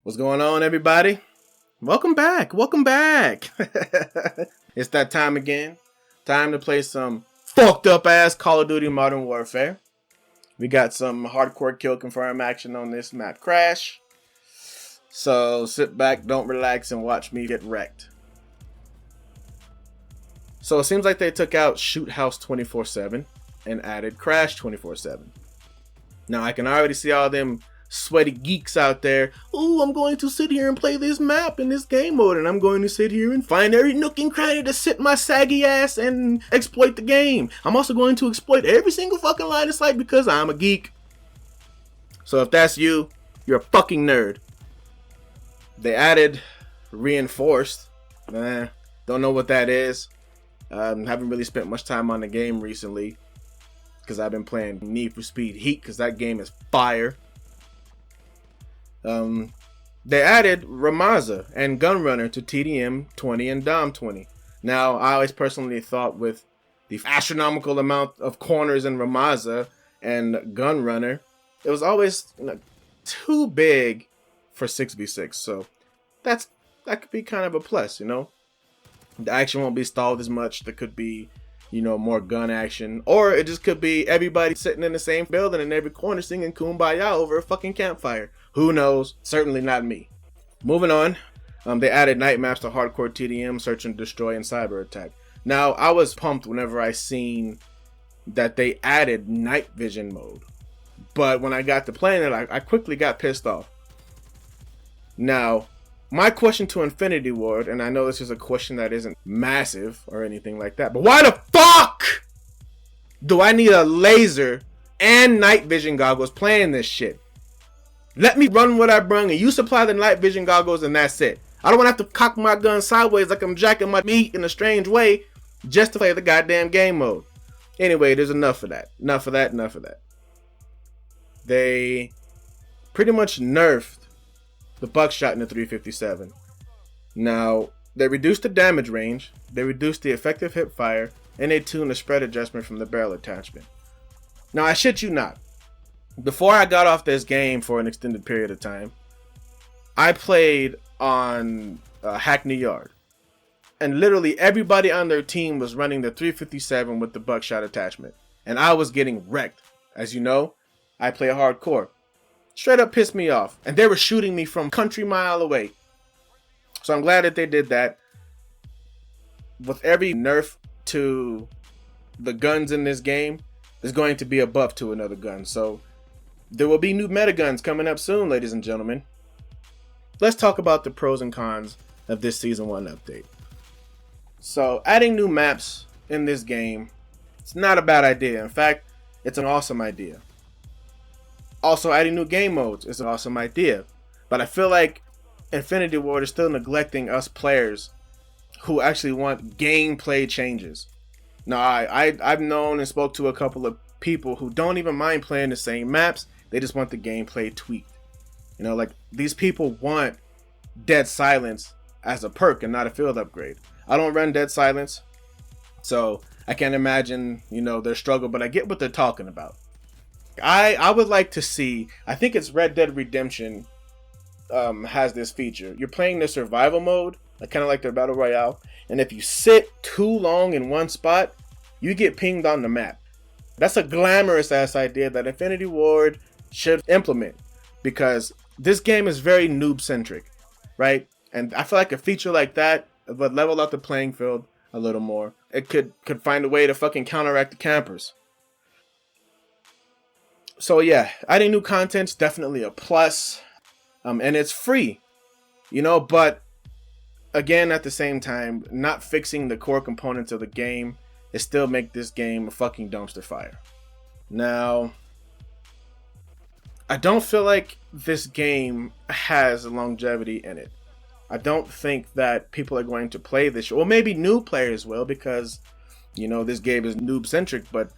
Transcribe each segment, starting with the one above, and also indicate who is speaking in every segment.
Speaker 1: What's going on, everybody? Welcome back. Welcome back. It's that time again. Time to play some fucked up ass Call of Duty Modern Warfare. We got some hardcore kill confirm action on this map Crash. So sit back, don't relax, and watch me get wrecked. So it seems like they took out Shoot House 24/7 and added Crash 24/7. Now I can already see all them sweaty geeks out there. Oh, I'm going to sit here and play this map in this game mode, and I'm going to sit here and find every nook and cranny to sit my saggy ass and exploit the game. I'm also going to exploit every single fucking line of sight because I'm a geek. So if that's you, you're a fucking nerd. They added reinforced. Don't know what that is. Haven't really spent much time on the game recently because I've been playing Need for Speed Heat because that game is fire. They added Ramaza and Gunrunner to TDM 20 and Dom 20. Now, I always personally thought with the astronomical amount of corners in Ramaza and Gunrunner, it was always too big for 6v6. So that could be kind of a plus, you know. The action won't be stalled as much. There could be, more gun action. Or it just could be everybody sitting in the same building in every corner singing Kumbaya over a fucking campfire. Who knows? Certainly not me. Moving on. They added night maps to hardcore TDM, search and destroy, and cyber attack. Now, I was pumped whenever I seen that they added night vision mode. But when I got to playing it, I quickly got pissed off. Now, my question to Infinity Ward, and I know this is a question that isn't massive or anything like that, but why the fuck do I need a laser and night vision goggles playing this shit? Let me run what I brung and you supply the night vision goggles and that's it. I don't want to have to cock my gun sideways like I'm jacking my meat in a strange way just to play the goddamn game mode. Anyway, there's enough of that. Enough of that. They pretty much nerfed the buckshot in the 357. Now, they reduced the damage range, they reduced the effective hip fire, and they tuned the spread adjustment from the barrel attachment. Now, I shit you not. Before I got off this game for an extended period of time, I played on Hackney Yard. And literally everybody on their team was running the 357 with the buckshot attachment. And I was getting wrecked. As you know, I play hardcore. Straight up pissed me off. And they were shooting me from country mile away. So I'm glad that they did that. With every nerf to the guns in this game, there's going to be a buff to another gun. So there will be new meta guns coming up soon, ladies and gentlemen. Let's talk about the pros and cons of this Season 1 update. So adding new maps in this game, it's not a bad idea. In fact, it's an awesome idea. Also, adding new game modes is an awesome idea. But I feel like Infinity Ward is still neglecting us players who actually want gameplay changes. Now, I've known and spoke to a couple of people who don't even mind playing the same maps. They just want the gameplay tweaked. These people want Dead Silence as a perk and not a field upgrade. I don't run Dead Silence, so I can't imagine, their struggle, but I get what they're talking about. I would like to see, I think it's Red Dead Redemption has this feature. You're playing the survival mode, kind of like their Battle Royale, and if you sit too long in one spot, you get pinged on the map. That's a glamorous ass idea that Infinity Ward should implement because this game is very noob centric, right? And I feel like a feature like that would level out the playing field a little more. It could find a way to fucking counteract the campers. So yeah, adding new content's definitely a plus, and it's free, but again, at the same time, not fixing the core components of the game is still make this game a fucking dumpster fire. Now, I don't feel like this game has longevity in it. I don't think that people are going to play this. Well, maybe new players will because, this game is noob centric, but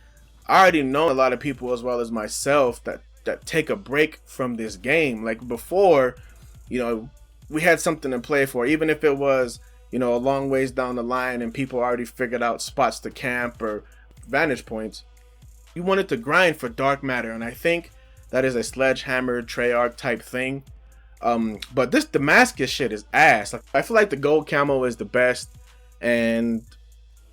Speaker 1: I already know a lot of people as well as myself that take a break from this game. Like before, we had something to play for, even if it was, a long ways down the line and people already figured out spots to camp or vantage points. You wanted to grind for dark matter, and I think that is a Sledgehammer Treyarch type thing. But this Damascus shit is ass. Like, I feel like the gold camo is the best, and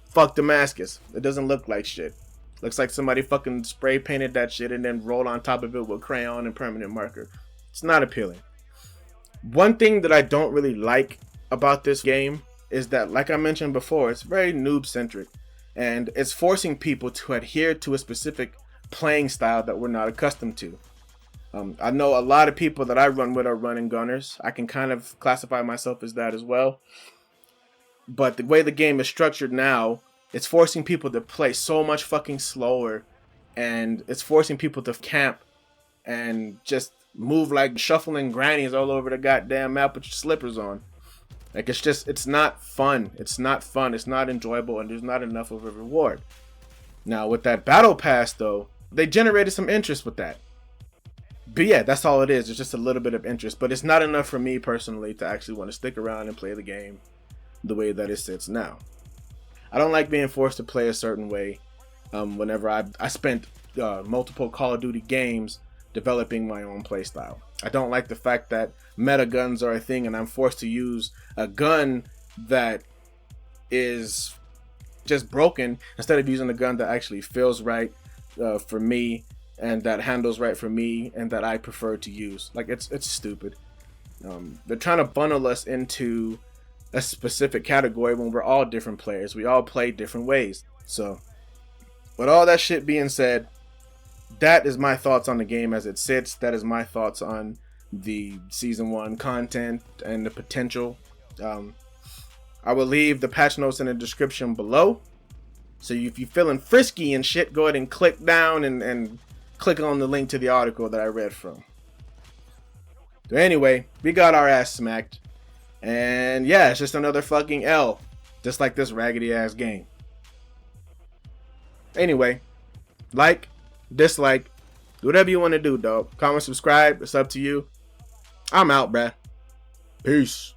Speaker 1: fuck Damascus. It doesn't look like shit. Looks like somebody fucking spray painted that shit and then rolled on top of it with crayon and permanent marker. It's not appealing. One thing that I don't really like about this game is that, like I mentioned before, it's very noob centric, and it's forcing people to adhere to a specific playing style that we're not accustomed to. I know a lot of people that I run with are running gunners. I can kind of classify myself as that as well. But the way the game is structured now, it's forcing people to play so much fucking slower, and it's forcing people to camp and just move like shuffling grannies all over the goddamn map with your slippers on. Like, it's not fun. It's not fun. It's not enjoyable, and there's not enough of a reward. Now, with that battle pass, though, they generated some interest with that. But yeah, that's all it is. It's just a little bit of interest, but it's not enough for me personally to actually want to stick around and play the game the way that it sits now. I don't like being forced to play a certain way. Whenever I spent multiple Call of Duty games developing my own playstyle. I don't like the fact that meta guns are a thing and I'm forced to use a gun that is just broken instead of using a gun that actually feels right for me and that handles right for me and that I prefer to use. Like, it's stupid. They're trying to funnel us into a specific category when we're all different players. We all play different ways. So, with all that shit being said, that is my thoughts on the game as it sits. That is my thoughts on the Season 1 content and the potential. I will leave the patch notes in the description below. So if you're feeling frisky and shit, go ahead and click down and click on the link to the article that I read from. So anyway, we got our ass smacked. And yeah, it's just another fucking L. Just like this raggedy ass game. Anyway, like, dislike, whatever you want to do, dog. Comment, subscribe. It's up to you. I'm out, bruh. Peace.